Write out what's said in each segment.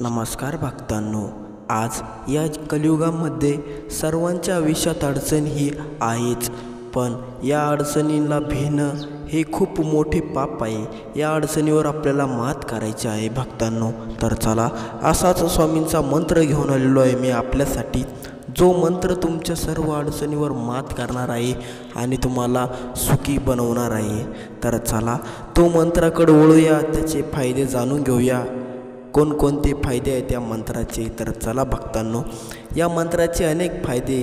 नमस्कार भक्तांनो, आज या कलियुगामध्ये सर्वांच्या आयुष्यात अडचण ही आहेच, पण या अडचणींना भिणं हे खूप मोठे पाप आहे। या अडचणीवर आपल्याला मात करायची आहे भक्तांनो। तर चला, असाच स्वामींचा मंत्र घेऊन आलेलो आहे मी आपल्यासाठी, जो मंत्र तुमच्या सर्व अडचणीवर मात करणार आहे आणि तुम्हाला सुखी बनवणार आहे। तर चला, तो मंत्राकडे वळूया, त्याचे फायदे जाणून घेऊया। कोणकोणते फायदे आहेत या मंत्राचे, तर चला भक्तांनो, या मंत्राचे अनेक फायदे।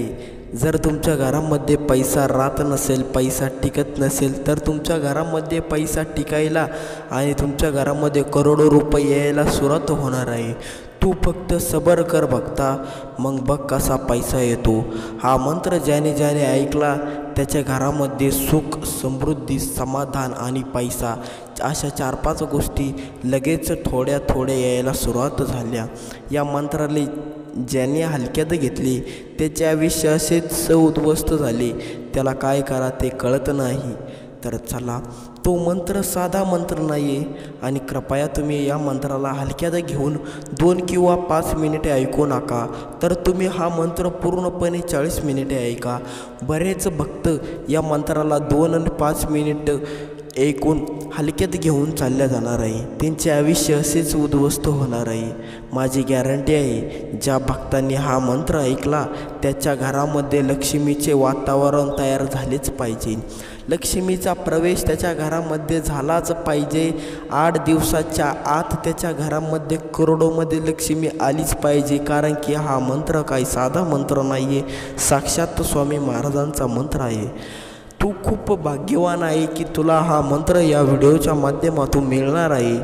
जर तुमच्या घरामध्ये पैसा राहत नसेल, पैसा टिकत नसेल, तर तुमच्या घरामध्ये पैसा टिकायला आणि तुमच्या घरामध्ये करोडो रुपये यायला सुरुवात होणार आहे। तू फक्त सबर कर भक्ता, मग बघ कसा पैसा येतो। हा मंत्र ज्याने ज्याने ऐकला त्याच्या घरामध्ये सुख, समृद्धी, समाधान आणि पैसा अशा 4-5 गोष्टी लगेच थोड्या थोड्या यायला सुरुवात झाल्या। या मंत्राला ज्याने हलक्यात घेतली त्याचे आयुष्य असेच उद्ध्वस्त झाले, त्याला काय करा ते कळत नाही। तर चला, तो मंत्र साधा मंत्र नाही आहे आणि कृपया तुम्ही या मंत्राला हलक्यात घेऊन 2 किंवा 5 मिनिटे ऐकू नका, तर तुम्ही हा मंत्र पूर्णपणे 40 मिनिटे ऐका। बरेच भक्त या मंत्राला 2 आणि 5 मिनिट ऐकून हलक्यात घेऊन चालल्या जाणार आहे, त्यांचे आयुष्य असेच उद्ध्वस्त होणार आहे। माझी गॅरंटी आहे, ज्या भक्तांनी हा मंत्र ऐकला त्याच्या घरामध्ये लक्ष्मीचे वातावरण तयार झालेच पाहिजे, लक्ष्मीचा प्रवेश त्याच्या घरामध्ये झालाच पाहिजे। 8 दिवसाच्या आत त्याच्या घरामध्ये करोडोमध्ये लक्ष्मी आलीच पाहिजे, कारण की हा मंत्र काही साधा मंत्र नाही आहे, साक्षात स्वामी महाराजांचा मंत्र आहे। तू खूप भाग्यवान आहे की तुला हा मंत्र या व्हिडिओच्या माध्यमातून मिळणार आहे।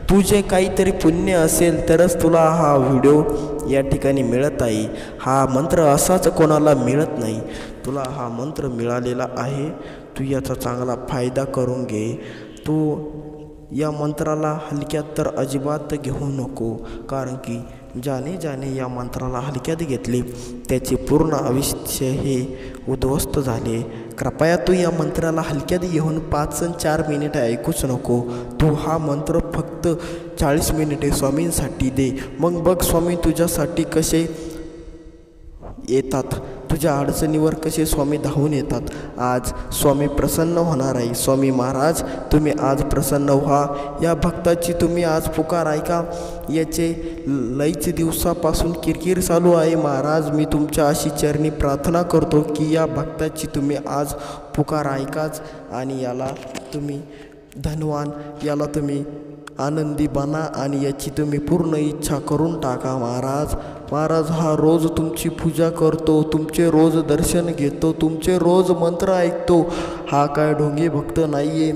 तुझे काहीतरी पुण्य असेल तरच तुला हा व्हिडिओ या ठिकाणी मिळत आहे। हा मंत्र असाच कोणाला मिळत नाही, तुला हा मंत्र मिळालेला आहे, तू याचा चांगला फायदा करून घे। तू या मंत्राला हलक्यात तर अजिबात घेऊ नको, कारण की ज्याने ज्याने या मंत्राला हलक्यात घेतले त्याचे पूर्ण आयुष्य हे उद्ध्वस्त झाले। कृपया तू या मंत्राला हलक्यात घेऊन 5 आणि 4 मिनिटे ऐकूच नको, तू हा मंत्र फक्त 40 मिनिटे स्वामींसाठी दे, मग बघ स्वामी तुझ्यासाठी कसे येतात, तुझ्या अडचणीवर कसे स्वामी धावून येतात। आज स्वामी प्रसन्न होणार आहे। स्वामी महाराज तुम्ही आज प्रसन्न व्हा, या भक्ताची तुम्ही आज पुकार ऐका। याचे लईच दिवसापासून किरकिर चालू आहे, महाराज मी तुमच्या अशी चरणी प्रार्थना करतो की या भक्ताची तुम्ही आज पुकार ऐकाच आणि याला तुम्ही धनवान, याला तुम्ही आनंदी बना आणि याची तुम्ही पूर्ण इच्छा करून टाका। महाराज हा रोज तुमची पूजा करतो, तुमचे रोज दर्शन घेतो, तुमचे रोज मंत्र ऐकतो। हा काय ढोंगी भक्त नाही आहे,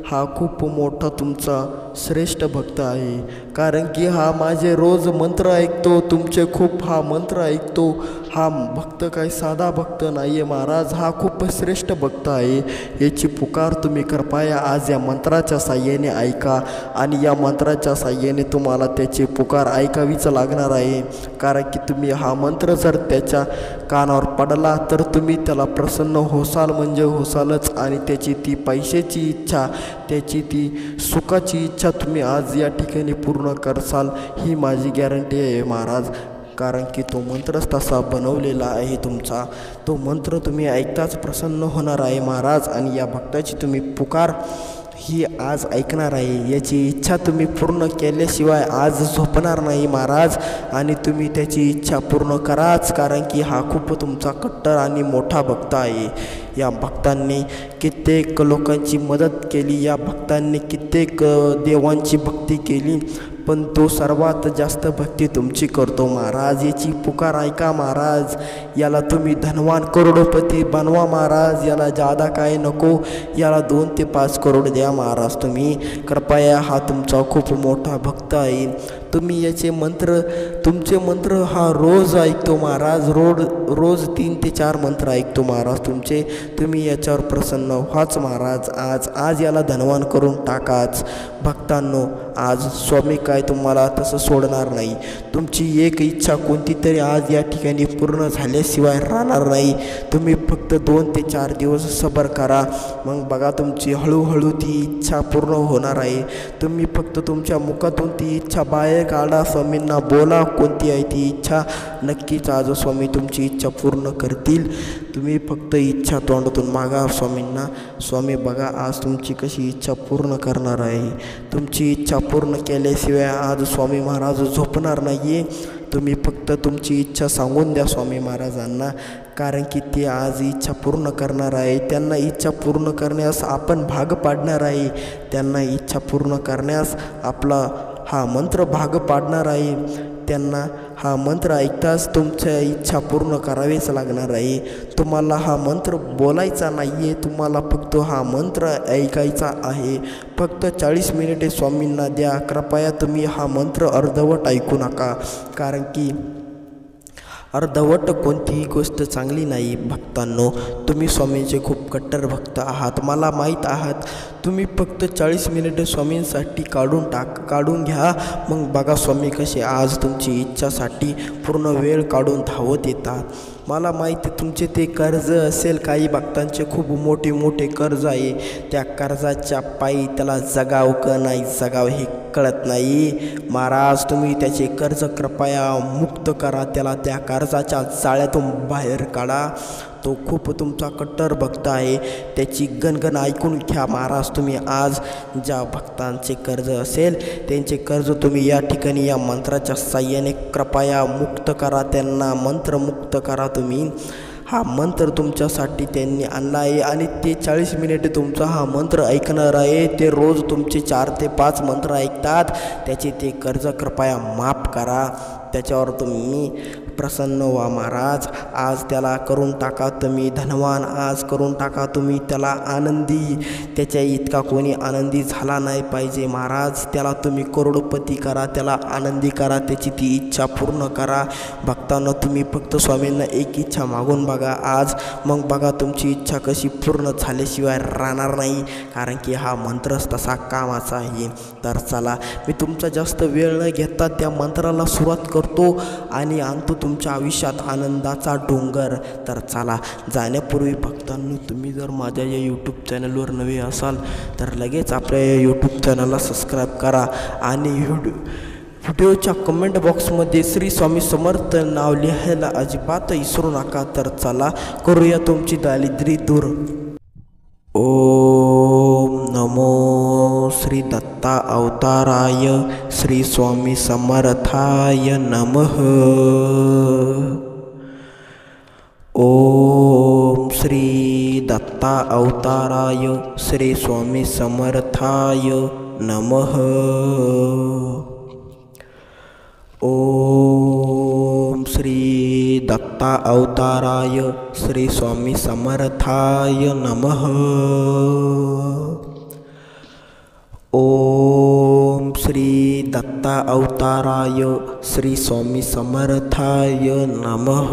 हा खूप मोठा तुमचा श्रेष्ठ भक्त आहे, कारण की हा माझे रोज मंत्र ऐकतो, तुमचे खूप हा मंत्र ऐकतो। हा भक्त काही साधा भक्त नाही आहे महाराज, हा खूप श्रेष्ठ भक्त आहे। याची पुकार तुम्ही कृपया आज या मंत्राच्या साह्याने ऐका आणि या मंत्राच्या साह्याने तुम्हाला त्याची पुकार ऐकावीच लागणार आहे, कारण की तुम्ही हा मंत्र जर त्याच्या कानावर पडला तर तुम्ही त्याला प्रसन्न होसाल म्हणजे होसालच, आणि त्याची ती पैशाची इच्छा, त्याची ती सुखाची इच्छा तुम्ही आज या ठिकाणी पूर्ण करसाल, ही माझी गॅरंटी आहे महाराज, कारण की तो मंत्रच तसा बनवलेला आहे तुमचा। तो मंत्र तुम्ही ऐकताच प्रसन्न होणार आहे महाराज, आणि या भक्ताची तुम्ही पुकार ही आज ऐकणार आहे। याची इच्छा तुम्ही पूर्ण केल्याशिवाय आज झोपणार नाही महाराज, आणि तुम्ही त्याची इच्छा पूर्ण कराच, कारण की हा खूप तुमचा कट्टर आणि मोठा भक्त आहे। या भक्तांनी कित्येक लोकांची मदत केली, या भक्तांनी कित्येक देवांची भक्ती केली, पण तो सर्वात जास्त भक्ती तुमची करतो महाराज। याची पुकार ऐका महाराज, याला तुम्ही धनवान करोडपती बनवा महाराज, याला जादा काय नको, याला 2 ते 5 करोड द्या महाराज तुम्ही कृपया। हा तुमचा खूप मोठा भक्त आहे, तुम्ही याचे मंत्र, तुमचे मंत्र हा रोज ऐकतो महाराज, रोज 3 ते 4 मंत्र ऐकतो महाराज तुमचे। तुम्ही याच्यावर प्रसन्न व्हाच महाराज, आज याला धनवान करून टाकाच भक्तांनो। आज स्वामी काय तुम्हाला तसं सोडणार नाही, तुमची एक इच्छा कोणती तरी आज या ठिकाणी पूर्ण झाल्याशिवाय राहणार नाही। तुम्ही फक्त 2 ते 4 दिवस सबर करा, मग बघा तुमची हळूहळू ती इच्छा पूर्ण होणार आहे। तुम्ही फक्त तुमच्या मुखातून ती इच्छा बाहेर बाहेर काढा. स्वामींना बोला कोणती आहे ती इच्छा. नक्कीच आज स्वामी तुमची इच्छा पूर्ण करतील. तुम्ही फक्त इच्छा तोंडातून मागा स्वामींना. स्वामी बघा आज तुमची कशी इच्छा पूर्ण करणार आहे. तुमची इच्छा पूर्ण केल्याशिवाय आज स्वामी महाराज झोपणार नाही आहे. तुम्ही फक्त तुमची इच्छा सांगून द्या स्वामी महाराजांना, कारण की ते आज इच्छा पूर्ण करणार आहे. त्यांना इच्छा पूर्ण करण्यास आपण भाग पाडणार आहे. त्यांना इच्छा पूर्ण करण्यास आपला हा मंत्र भाग पाडणार आहे. त्यांना हा मंत्र ऐकताच तुमच्या इच्छा पूर्ण करावीच लागणार आहे. तुम्हाला हा मंत्र बोलायचा नाही आहे, तुम्हाला फक्त हा मंत्र ऐकायचा आहे. फक्त 40 मिनिटे स्वामींना द्या. कृपया तुम्ही हा मंत्र अर्धवट ऐकू नका, कारण की अर्धवट कोणतीही गोष्ट चांगली नाही. भक्तांनो, तुम्ही स्वामींचे खूप कट्टर भक्त आहात, मला माहीत आहात. तुम्ही फक्त 40 मिनिटे स्वामींसाठी काढून घ्या. मग बघा स्वामी कसे आज तुमची इच्छासाठी पूर्ण वेळ काढून धावत येतात. मला माहिती तुमचे ते कर्ज असेल, काही भक्तांचे खूप मोठे कर्ज आहे. त्या कर्जाच्या पायी त्याला जगाव का नाही जगाव हे कळत नाही. महाराज तुम्ही त्याचे कर्ज कृपया मुक्त करा. त्याला त्या कर्जाच्या जाळ्यातून बाहेर काढा. तो खूप तुमचा कट्टर भक्त आहे. त्याची गणगण ऐकून घ्या महाराज. तुम्ही आज ज्या भक्तांचे कर्ज असेल त्यांचे कर्ज तुम्ही या ठिकाणी या मंत्राच्या साह्याने कृपया मुक्त करा. त्यांना मंत्रमुक्त करा. तुम्ही हा मंत्र तुमच्यासाठी त्यांनी आणला आहे आणि ते 40 मिनिटे तुमचा हा मंत्र ऐकणार आहे. ते रोज तुमचे 4 ते 5 मंत्र ऐकतात. त्याचे ते कर्ज कृपया माफ करा. त्याच्यावर तुम्ही प्रसन्न व्हा महाराज. आज त्याला करून टाका तुम्ही धनवान. आज करून टाका तुम्ही त्याला आनंदी. त्याच्या इतका कोणी आनंदी झाला नाही पाहिजे महाराज. त्याला तुम्ही करोडपती करा, त्याला आनंदी करा, त्याची ती इच्छा पूर्ण करा. भक्तांनो, तुम्ही फक्त स्वामींना एक इच्छा मागून बघा आज. मग बघा तुमची इच्छा कशी पूर्ण झाल्याशिवाय राहणार नाही, कारण की हा मंत्रच तसा कामाचा आहे. तर चला, मी तुमचा जास्त वेळ न घेता त्या मंत्राला सुरुवात करतो आणि आणतो तुमच्या आयुष्यात आनंदाचा डोंगर. तर चला, जाण्यापूर्वी भक्तांनो, तुम्ही जर माझ्या या यूट्यूब चॅनलवर नवे असाल तर लगेच आपल्या या यूट्यूब चॅनलला सबस्क्राईब करा आणि व्हिडिओच्या कमेंट बॉक्समध्ये श्री स्वामी समर्थ नाव लिहायला अजिबात विसरू नका. तर चला, करूया तुमची दारिद्र्य दूर. ओम नमो श्री दत्ता अवताराय श्री स्वामी समर्थाय नमः. ओम श्री दत्ता अवताराय श्री स्वामी समर्थाय नमः. ओम श्री दत्ता अवताराय श्री स्वामी समर्थाय नमः. ओम श्री दत्ता अवताराय श्री स्वामी समर्थाय नमः.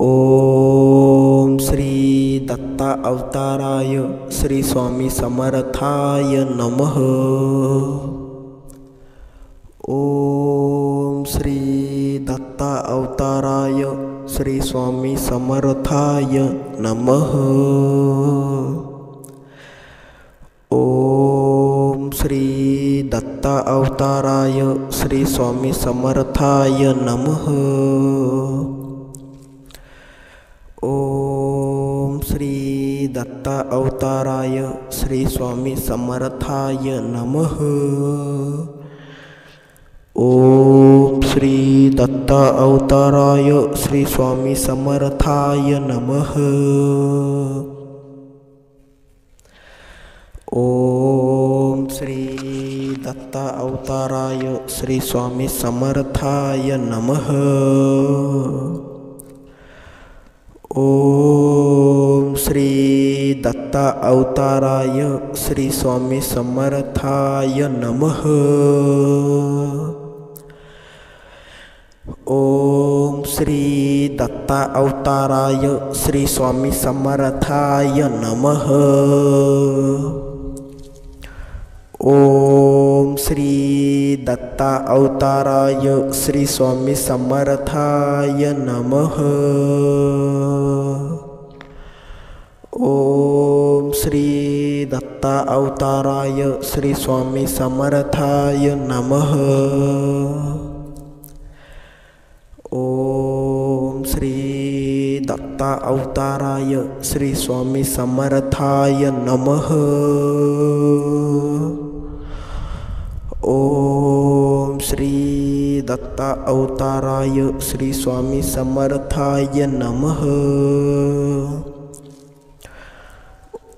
ओम श्री दत्ता अवताराय श्री स्वामी समर्थाय नमः. ओम श्री दत्ता अवताराय श्री स्वामी समर्थाय नमः. ओम श्री दत्ता अवताराय श्री स्वामी समर्थाय नमः. ओम श्री दत्ता अवताराय श्री स्वामी समर्थाय नमः. ओम श्री दत्ता अवताराय श्री स्वामी समर्थाय नमः. ओम श्री दत्ता अवताराय श्री स्वामी समर्थाय नमः. ओम श्री दत्ता अवताराय श्री स्वामी समर्थाय नमः. ओम श्री दत्ता अवताराय श्री स्वामी समर्थाय नमः. ओम श्री दत्ता अवताराय श्री स्वामी समर्थाय नमः. ओम श्री दत्ता अवताराय श्री स्वामी समर्थाय नमः। ओम श्री दत्ता अवताराय श्री स्वामी समर्थाय नमः। ओम श्री दत्ता अवताराय श्री स्वामी समर्थाय नमः।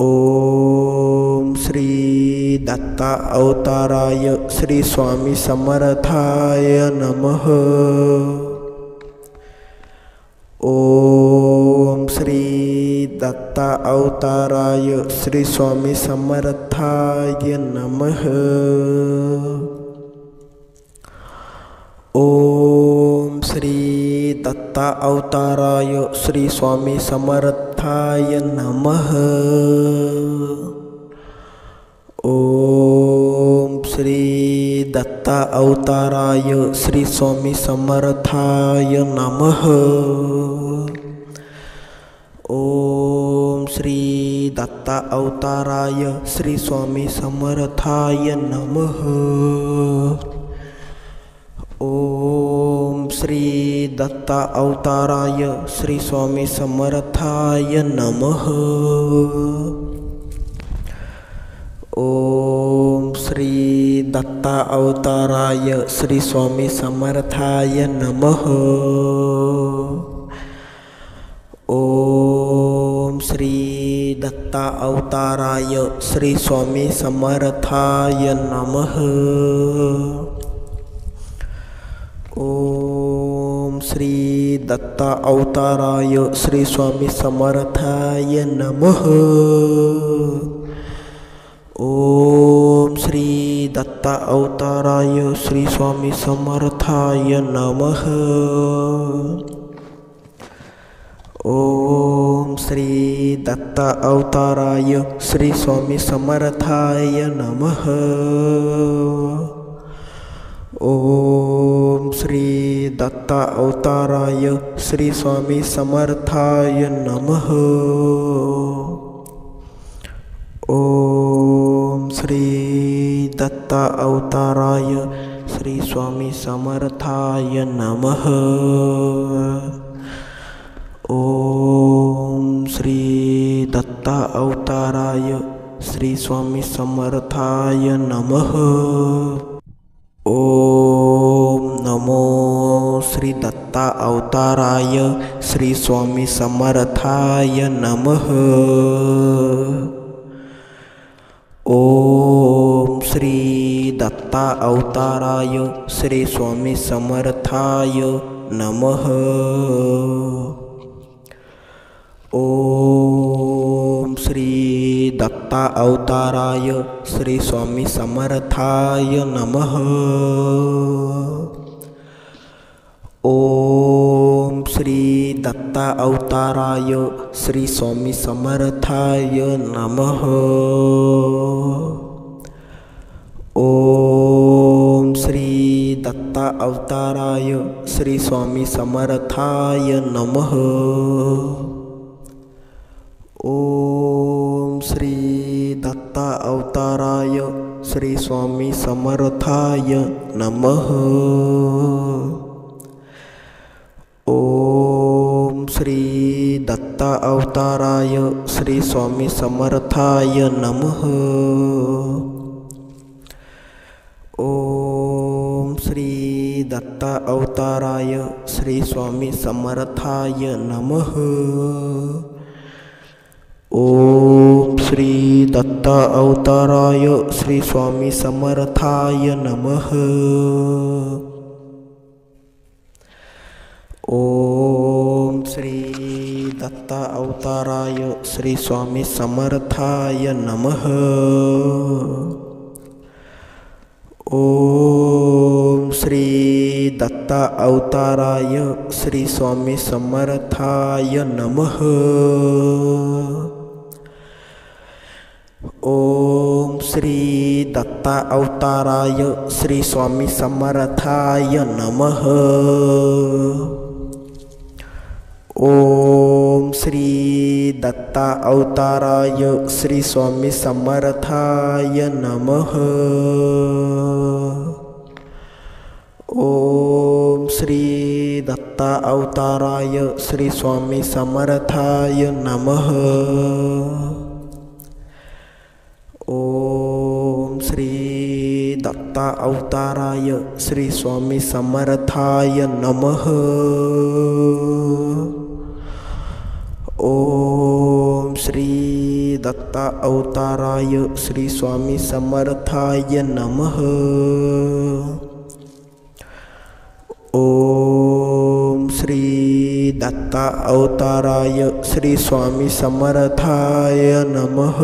ओम श्री दत्ता अवताराय श्री स्वामी समर्थाय नमः। ओम श्री दत्ता अवताराय श्री स्वामी समर्थाय नमः। ओम श्री दत्ता अवताराय श्री स्वामी समर्थाय नमः। ओम श्री दत्ता अवताराय श्री स्वामी समर्थाय नमः। ओम श्री दत्ता अवताराय श्री स्वामी समर्थाय नमः। ओम श्री दत्ता अवताराय श्री स्वामी समर्थाय नमः। ओम श्री दत्ता अवताराय श्री स्वामी समर्थाय नमः। ओम श्री दत्ता अवताराय श्री स्वामी समर्थाय नमः। ओम श्री दत्ता अवताराय श्री स्वामी समर्थाय नमः। ओम श्री दत्ता अवताराय श्री स्वामी समर्थाय नमः। ओम श्री दत्ता अवताराय श्री स्वामी समर्थाय नमः। ओम श्री दत्ता अवताराय श्री स्वामी समर्थाय नमः। ओम श्री दत्ता अवताराय श्री स्वामी समर्थाय नमः। ओम श्री दत्ता अवताराय श्री स्वामी समर्थाय नमः। ओम नमो श्री दत्ता अवताराय श्री स्वामी समर्थाय नमः। ओम श्री दत्ता अवताराय श्री स्वामी समर्थाय नमः। ओम श्री दत्ता अवताराय श्री स्वामी समर्थाय नमः। ओम श्री दत्ता अवताराय श्री स्वामी समर्थाय नमः। ओम श्री दत्ता अवताराय श्री स्वामी समर्थाय नमः। ओम श्री दत्ता अवताराय श्री स्वामी समर्थाय नमः। ओम श्री दत्ता अवताराय श्री स्वामी समर्थाय नमः। ओम श्री दत्ता अवताराय श्री स्वामी समर्थाय नमः। ओम श्री दत्ता अवताराय श्री स्वामी समर्थाय नमः। ओम श्री दत्ता अवताराय श्री स्वामी समर्थाय नमः। ओम श्री दत्ता अवताराय श्री स्वामी समर्थाय नमः। ओम श्री दत्ता अवताराय श्री स्वामी समर्थाय नमः। ओम श्री दत्ता अवताराय श्री स्वामी समर्थाय नमः। ओम श्री दत्ता अवताराय श्री स्वामी समर्थाय नमः। ओम श्री दत्ता अवताराय श्री स्वामी समर्थाय नमः। ओम श्री दत्ता अवताराय श्री स्वामी समर्थाय नमः। ओम श्री दत्ता अवताराय श्री स्वामी समर्थाय नमः।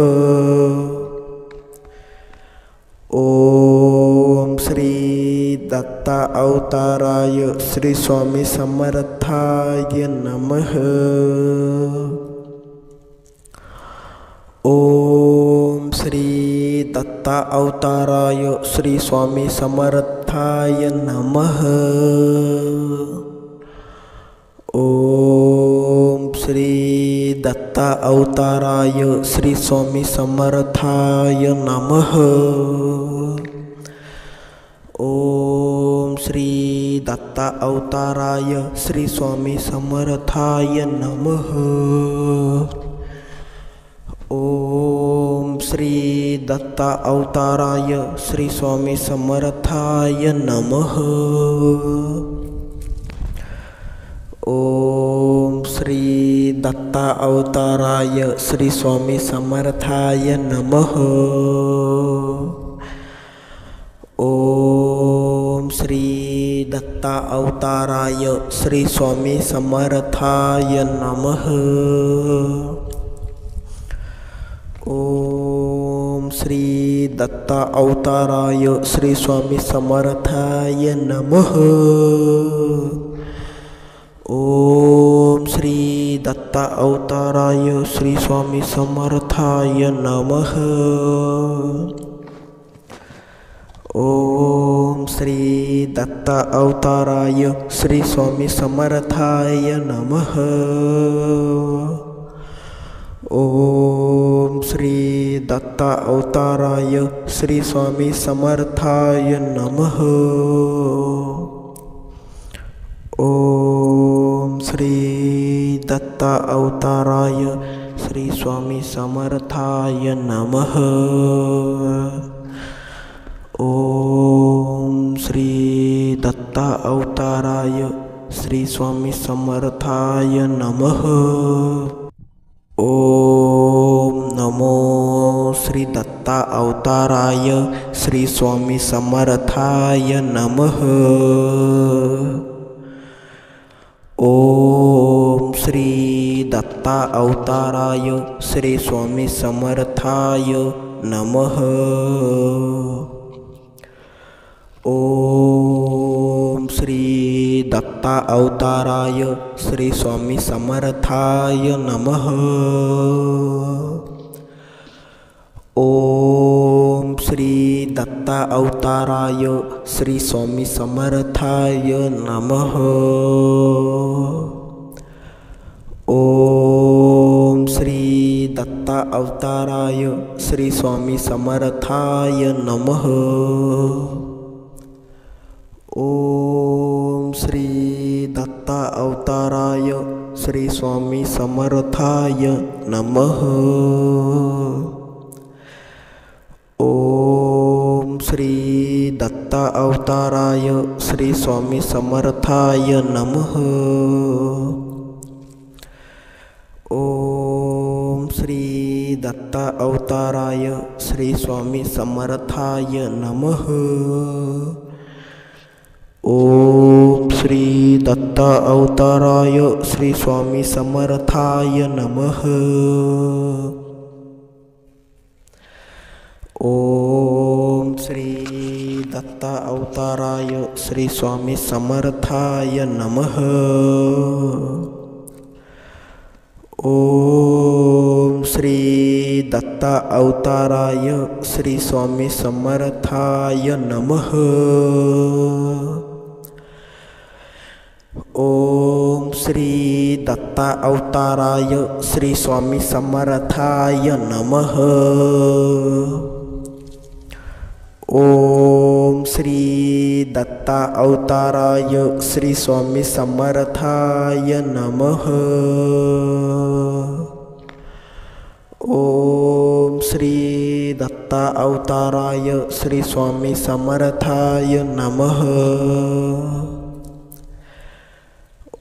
ओम श्री दत्ता अवताराय श्री स्वामी समर्थाय नमः। ओम श्री दत्ता अवताराय श्री स्वामी समर्थाय नमः। ओम श्री दत्ता अवताराय श्री स्वामी समर्थाय नमः। ओम श्री दत्ता अवताराय श्री स्वामी समर्थाय नमः। ओम श्री दत्ता अवताराय श्री स्वामी समर्थाय नमः। ओम श्री दत्ता अवताराय श्री स्वामी समर्थाय नमः। ओम श्री दत्ता अवताराय श्री स्वामी समर्थाय नमः। ओम श्री दत्ता अवताराय श्री स्वामी समर्थाय नमः। ओम श्री दत्ता अवताराय श्री स्वामी समर्थाय नमः। ओम श्री दत्ता अवताराय श्री स्वामी समर्थाय नमः। ओम श्री दत्ता अवताराय श्री स्वामी समर्थाय नमः। ओम श्री दत्ता अवताराय श्री स्वामी समर्थाय नमः। ओम श्री दत्ता अवताराय श्री स्वामी समर्थाय नमः। ओम नमो श्री दत्ता अवताराय श्री स्वामी समर्थाय नमः। ओम श्री दत्ता अवताराय श्री स्वामी समर्थाय नमः। ओम श्री दत्ता अवताराय श्री स्वामी समर्थाय नमः। ओम श्री दत्ता अवताराय श्री स्वामी समर्थाय नमः। ओम श्री दत्ता अवताराय श्री स्वामी समर्थाय नमः। ओम श्री दत्ता अवताराय श्री स्वामी समर्थाय नमः। ओम श्री दत्ता अवताराय श्री स्वामी समर्थाय नमः। ओम श्री दत्ता अवताराय श्री स्वामी समर्थाय नमः। ओम श्री दत्ता अवताराय श्री स्वामी समर्थाय नमः। ओम श्री दत्ता अवताराय श्री स्वामी समर्थाय नमः। ओम श्री दत्ता अवताराय श्री स्वामी समर्थाय नमः। ओम श्री दत्ता अवताराय श्री स्वामी समर्थाय नमः। ओम श्री दत्ता अवताराय श्री स्वामी समर्थाय नमः। ओम श्री दत्ता अवताराय श्री स्वामी समर्थाय नमः।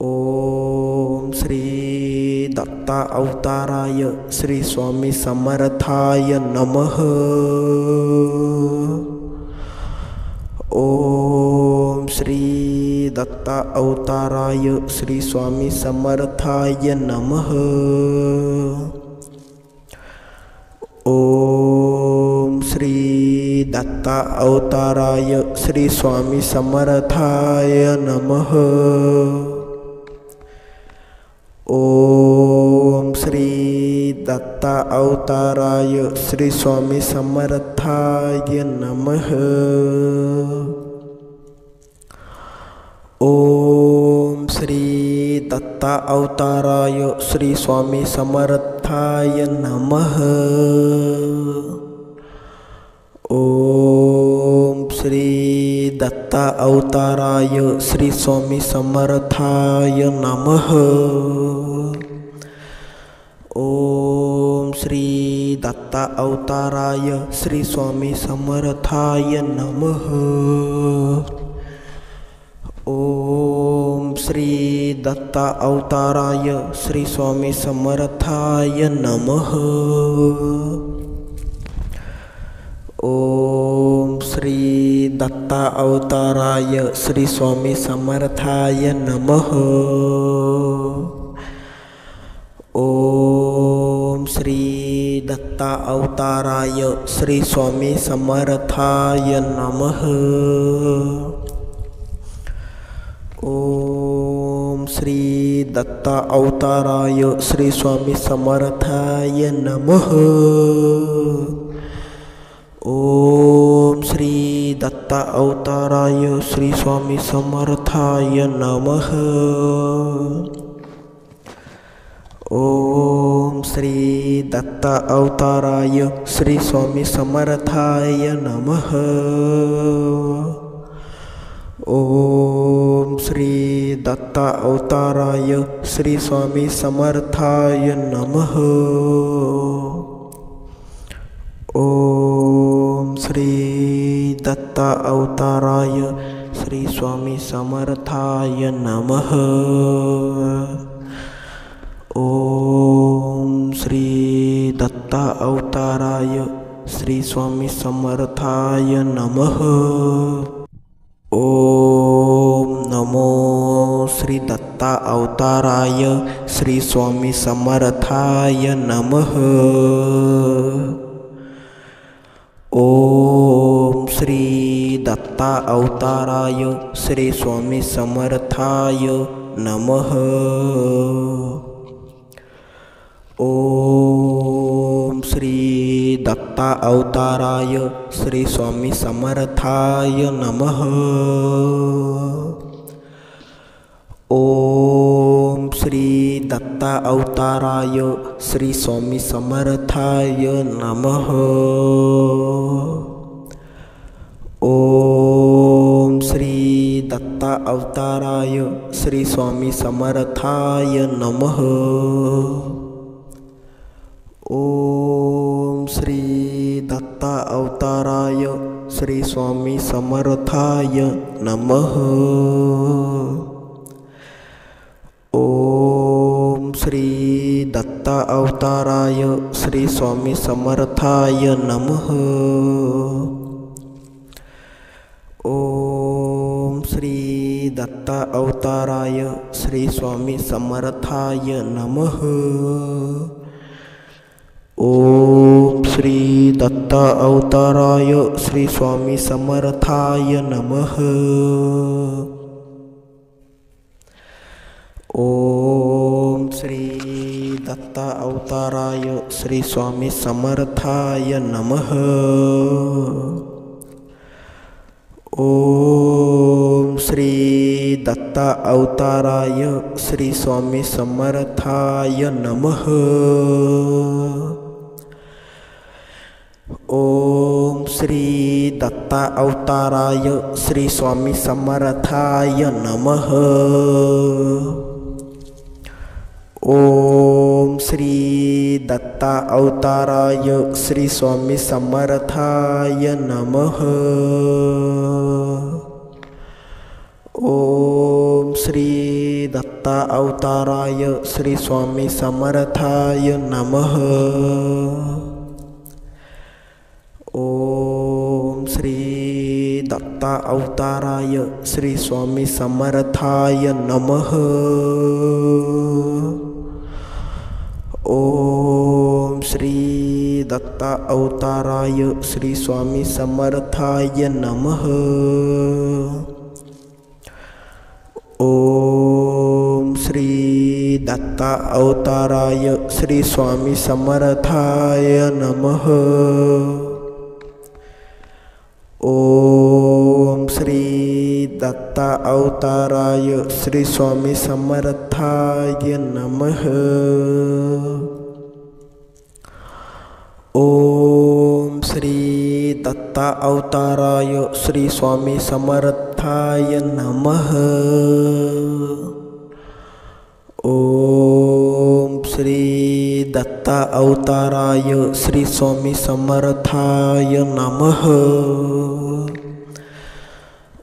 ओम श्री दत्ता अवताराय श्री स्वामी समर्थाय नमः। ओम श्री दत्ता अवताराय श्री स्वामी समर्थाय नमः। ओम श्री दत्ता अवताराय श्री स्वामी समर्थाय नमः। ओम श्री दत्ता अवताराय श्री स्वामी समर्थाय नमः। ओम श्री दत्ता अवताराय श्री स्वामी समर्थाय नमः। ओम श्री दत्ता अवताराय श्री स्वामी समर्थाय नमः। ओम श्री दत्ता अवताराय श्री स्वामी समर्थाय नमः। ओम श्री दत्ता अवताराय श्री स्वामी समर्थाय नमः। ओम श्री दत्ता अवताराय श्री स्वामी समर्थाय नमः। ओम श्री दत्ता अवताराय श्री स्वामी समर्थाय नमः। ओम श्री दत्ता अवताराय श्री स्वामी समर्थाय नमः। ओम श्री दत्ता अवताराय श्री स्वामी समर्थाय नमः। ओम श्री दत्ता अवताराय श्री स्वामी समर्थाय नमः। ओम श्री दत्ता अवताराय श्री स्वामी समर्थाय नमः। ओम श्री दत्ता अवताराय श्री स्वामी समर्थाय नमः। ओम श्री दत्ता अवताराय श्री स्वामी समर्थाय नमः। ओम नमो श्री दत्ता अवताराय श्री स्वामी समर्थाय नमः। ओम श्री दत्ता अवताराय श्री स्वामी समर्थाय नमः। ओम श्री दत्ता अवताराय श्री स्वामी समर्थाय नमः। ओम श्री दत्ता अवताराय श्री स्वामी समर्थाय नमः। ओम श्री दत्ता अवताराय श्री स्वामी समर्थाय नमः। ओम श्री दत्ता अवताराय श्री स्वामी समर्थाय नमः। ओम श्री दत्ता अवताराय श्री स्वामी समर्थाय नमः। ओम श्री दत्ता अवताराय श्री स्वामी समर्थाय नमः। ओम श्री दत्ता अवताराय श्री स्वामी समर्थाय नमः। ओम श्री दत्ता अवताराय श्री स्वामी समर्थाय नमः। ओम श्री दत्ता अवताराय श्री स्वामी समर्थाय नमः। ओम श्री दत्ता अवताराय श्री स्वामी समर्थाय नमः। ओम श्री दत्ता अवताराय श्री स्वामी समर्थाय नमः। ओम श्री दत्ता अवताराय श्री स्वामी समर्थाय नमः। ओम श्री दत्ता अवताराय श्री स्वामी समर्थाय नमः। ओम श्री दत्ता अवताराय श्री स्वामी समर्थाय नमः। ओम श्री दत्ता अवताराय श्री स्वामी समर्थाय नमः। ओम श्री दत्ता अवताराय श्री स्वामी समर्थाय नमः। ओम श्री दत्ता अवताराय श्री स्वामी समर्थाय नमः। ओम श्री दत्ता अवताराय श्री स्वामी समर्थाय नमः।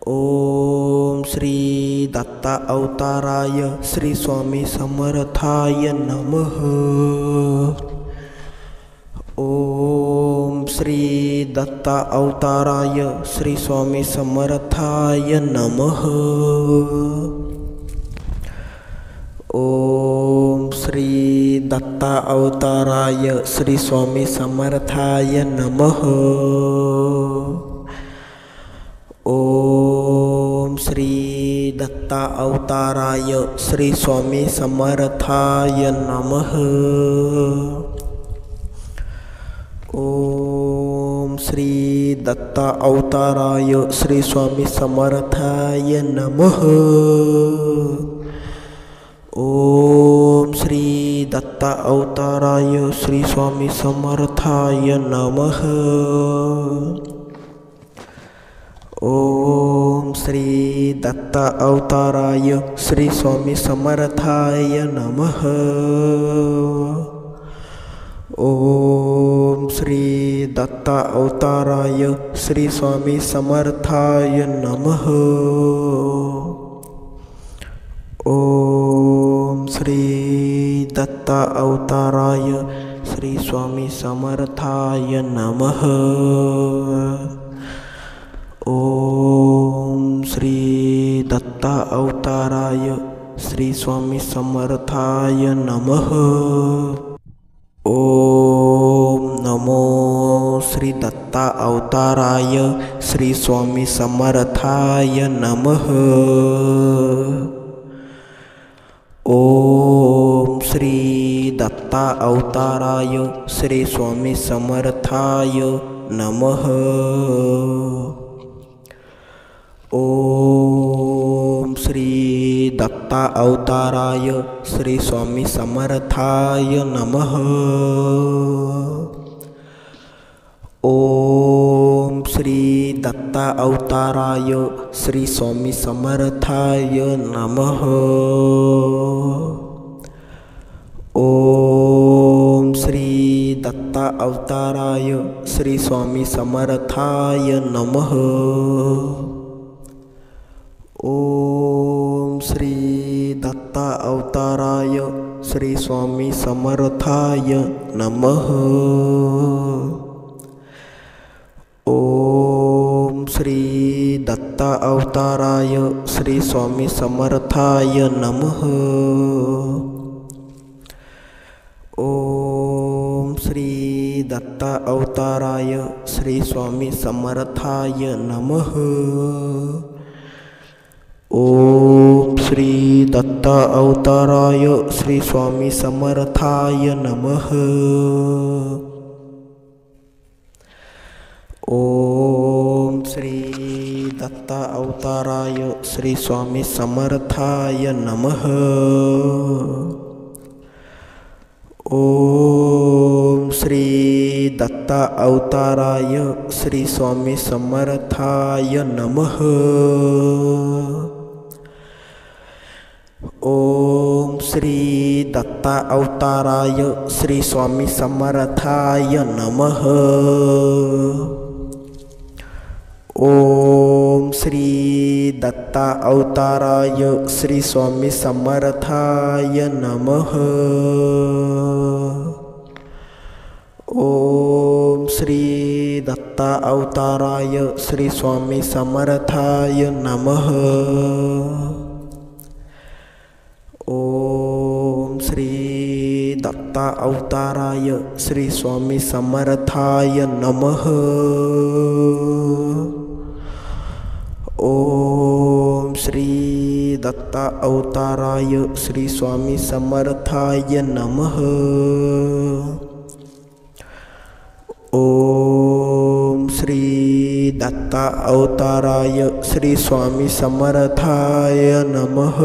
ओम श्री दत्ता अवताराय श्री स्वामी समर्थाय नमः। ओम श्री दत्ता अवताराय श्री स्वामी समर्थाय नमः। ओम श्री दत्ता अवताराय श्री स्वामी समर्थाय नमः। ओम श्री दत्ता अवताराय श्री स्वामी समर्थाय नमः। ओम श्री दत्ता अवताराय श्री स्वामी समर्थाय नमः। ओम श्री दत्ता अवताराय श्री स्वामी समर्थाय नमः। ओम श्री दत्ता अवताराय श्री स्वामी समर्थाय नमः। ओम श्री दत्ता अवताराय श्री स्वामी समर्थाय नमः। ओम श्री दत्ता अवताराय श्री स्वामी समर्थाय नमः। ओम श्री दत्ता अवताराय श्री स्वामी समर्थाय नमः। ओम नमो श्री दत्ता अवताराय श्री स्वामी समर्थाय नमः। ओम श्री दत्ता अवताराय श्री स्वामी समर्थाय नमः। ओम श्री दत्ता अवताराय श्री स्वामी समर्थाय नमः। ओम श्री दत्ता अवताराय श्री स्वामी समर्थाय नमः। ओम श्री दत्ता अवताराय श्री स्वामी समर्थाय नमः। ओम श्री दत्ता अवताराय श्री स्वामी समर्थाय नमः। ओम श्री दत्ता अवताराय श्री स्वामी समर्थाय नमः। ओम श्री दत्ता अवताराय श्री स्वामी समर्थाय नमः। ओम श्री दत्ता अवताराय श्री स्वामी समर्थाय नमः। ओम श्री दत्ता अवताराय श्री स्वामी समर्थाय नमः। ओम श्री दत्ता अवताराय श्री स्वामी समर्थाय नमः। ओम श्री दत्ता अवताराय श्री स्वामी समर्थाय नमः। ओम श्री दत्ता अवताराय श्री स्वामी समर्थाय नमः। ओम श्री दत्ता अवताराय श्री स्वामी समर्थाय नमः। ओम श्री दत्ता अवताराय श्री स्वामी समर्थाय नमः। ओम श्री दत्ता अवताराय श्री स्वामी समर्थाय नमः। ओम श्री दत्ता अवताराय श्री स्वामी समर्थाय नमः।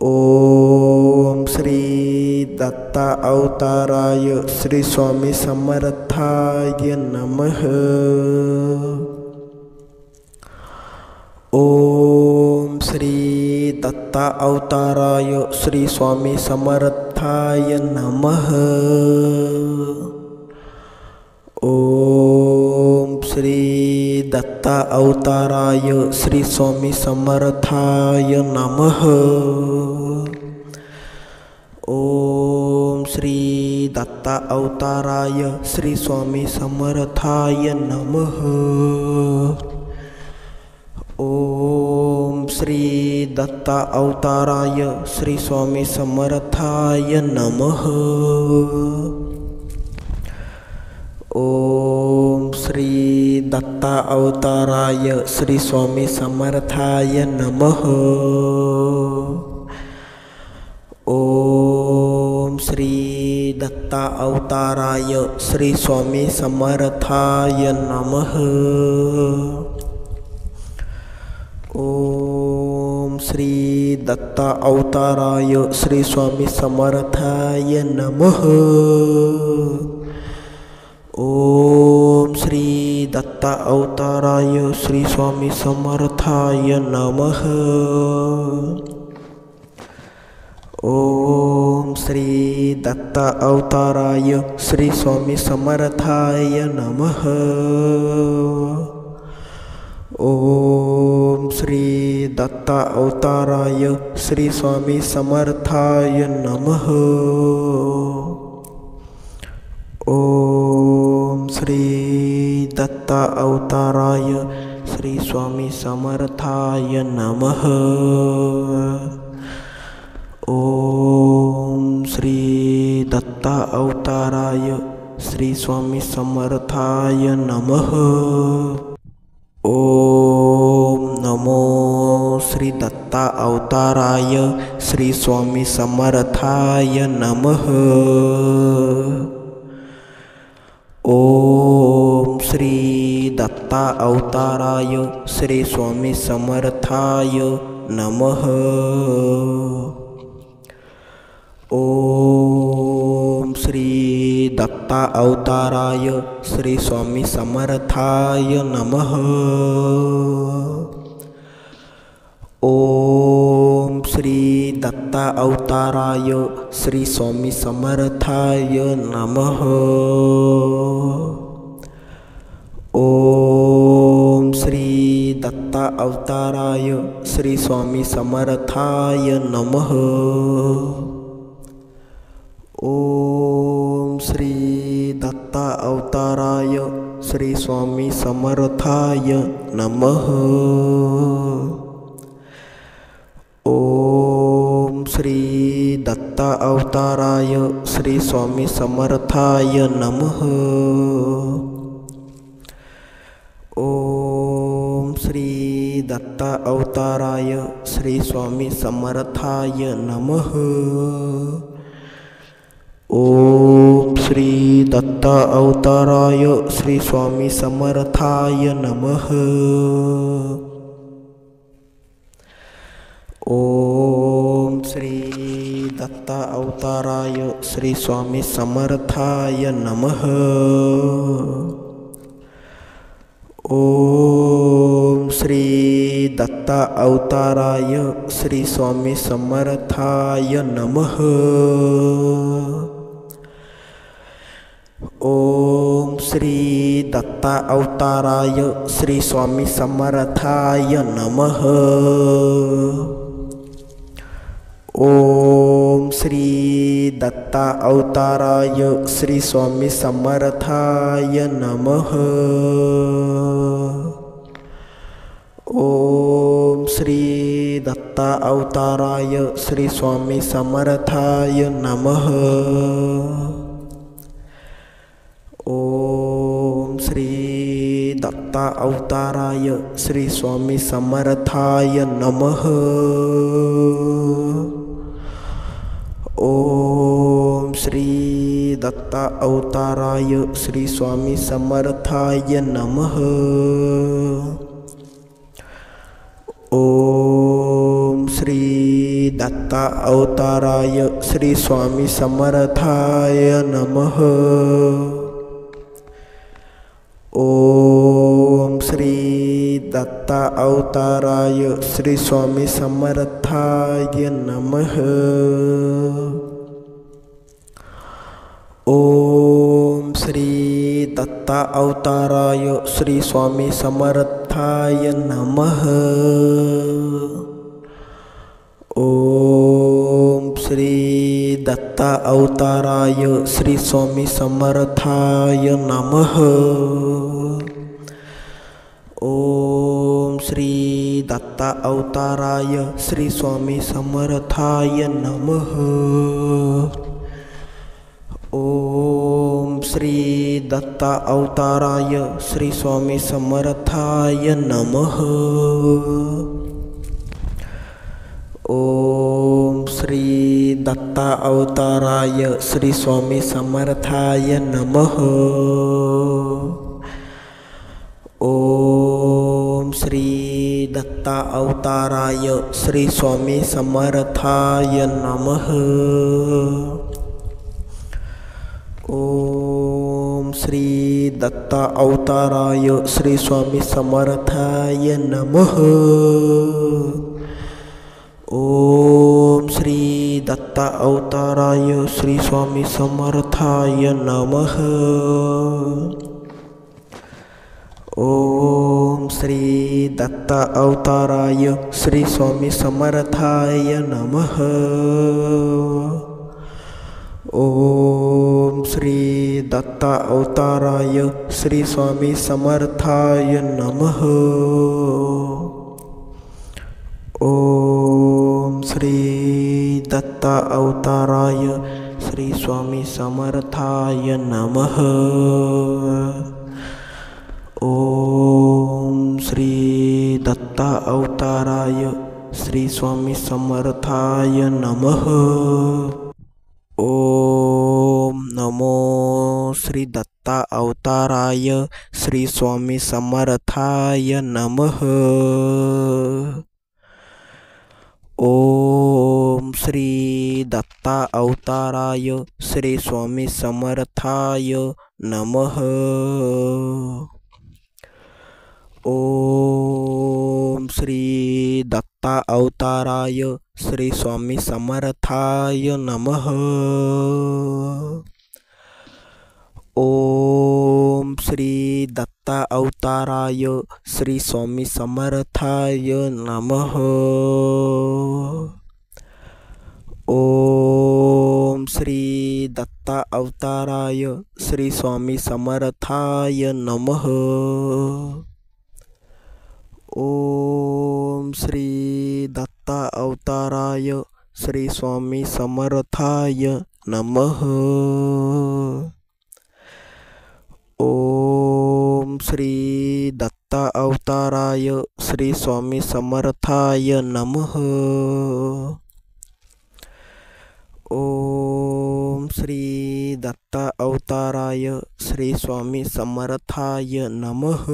ओम श्री दत्ता अवताराय श्री स्वामी समर्थाय नमः। ओम श्री दत्ता अवताराय श्री स्वामी समर्थाय नमः। ओम श्री दत्ता अवताराय श्री स्वामी समर्थाय नमः। ओम श्री दत्ता अवताराय श्री स्वामी समर्थाय नमः। ओम श्री दत्ता अवताराय श्री स्वामी समर्थाय नमः। ओम श्री दत्ता अवताराय श्री स्वामी समर्थाय नमः। ओम श्री दत्ता अवताराय श्री स्वामी समर्थाय नमः। ओम श्री दत्ता अवताराय श्री स्वामी समर्थाय नमः। ओम श्री दत्ता अवताराय श्री स्वामी समर्थाय नमः। ओम श्री दत्ता अवताराय श्री स्वामी समर्थाय नमः। ओम श्री दत्ता अवताराय श्री स्वामी समर्थाय नमः। ओम श्री दत्ता अवताराय श्री स्वामी समर्थाय नमः। ओम श्री दत्ता अवताराय श्री स्वामी समर्थाय नमः। ओम नमो श्री दत्ता अवताराय श्री स्वामी समर्थाय नमः। ओम श्री दत्ता अवताराय श्री स्वामी समर्थाय नमः। ओम श्री दत्ता अवताराय श्री स्वामी समर्थाय नमः। ओम श्री दत्ता अवताराय श्री स्वामी समर्थाय नमः। ओम श्री दत्ता अवताराय श्री स्वामी समर्थाय नमः। ओम श्री दत्ता अवताराय श्री स्वामी समर्थाय नमः। ओम श्री दत्ता अवताराय श्री स्वामी समर्थाय नमः। ओम श्री दत्ता अवताराय श्री स्वामी समर्थाय नमः। ओम श्री दत्ता दत्ता अवताराय श्री स्वामी समर्थाय नमः। ओम श्री दत्ता अवताराय श्री स्वामी समर्थाय नमः। ओम श्री दत्ता अवताराय श्री स्वामी समर्थाय नमः। ओम श्री दत्ता अवताराय श्री स्वामी समर्थाय नमः। ओम श्री दत्ता अवताराय श्री स्वामी समर्थाय नमः। ओम श्री दत्ता अवताराय श्री स्वामी समर्थाय नमः। ओम श्री दत्ता अवताराय श्री स्वामी समर्थाय नमः। ओम श्री दत्ता अवताराय श्री स्वामी समर्थाय नमः। ओम श्री दत्ता अवताराय श्री स्वामी समर्थाय नमः। ओम श्री दत्ता अवताराय श्री स्वामी समर्थाय नमः। ओम श्री दत्ता अवताराय श्री स्वामी समर्थाय नमः। ओम श्री दत्ता अवताराय श्री स्वामी समर्थाय नमः। ओम श्री दत्ता अवताराय श्री स्वामी समर्थाय नमः। ओम श्री दत्ता अवताराय श्री स्वामी समर्थाय नमः। ओम श्री दत्ता अवताराय श्री स्वामी समर्थाय नमः। ओम श्री दत्ता अवताराय श्री स्वामी समर्थाय नमः। ओम श्री दत्ता अवताराय श्री स्वामी समर्थाय नमः। ओम श्री दत्ता अवताराय श्री स्वामी समर्थाय नमः। ओम श्री दत्ता अवताराय श्री स्वामी समर्थाय नमः। ओम श्री दत्ता अवताराय श्री स्वामी समर्थाय नमः। ओम श्री दत्ता अवताराय श्री स्वामी समर्थाय नमः। ओम श्री दत्ता अवताराय श्री स्वामी समर्थाय नमः। ओम नमो श्री दत्ता अवताराय श्री स्वामी समर्थाय नमः। ओम श्री दत्ता अवताराय श्री स्वामी समर्थाय नमः। ओम श्री दत्ता अवताराय श्री स्वामी समर्थाय नमः। ओम श्री दत्ता अवताराय श्री स्वामी समर्थाय नमः। ओम श्री दत्ता अवताराय श्री स्वामी समर्थाय नमः। ओम श्री दत्ता अवताराय श्री स्वामी समर्थाय नमः। ओम श्री दत्ता अवताराय श्री स्वामी समर्थाय नमः। ओम श्री दत्त अवताराय श्री स्वामी समर्थाय नमः.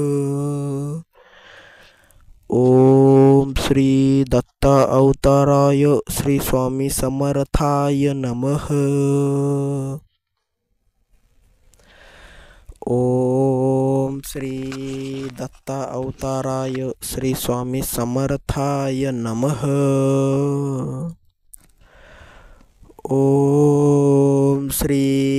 ओम श्री दत्त अवताराय श्री स्वामी समर्थाय नमः. ओम श्री दत्त अवताराय श्री स्वामी समर्थाय नमः. ओम श्री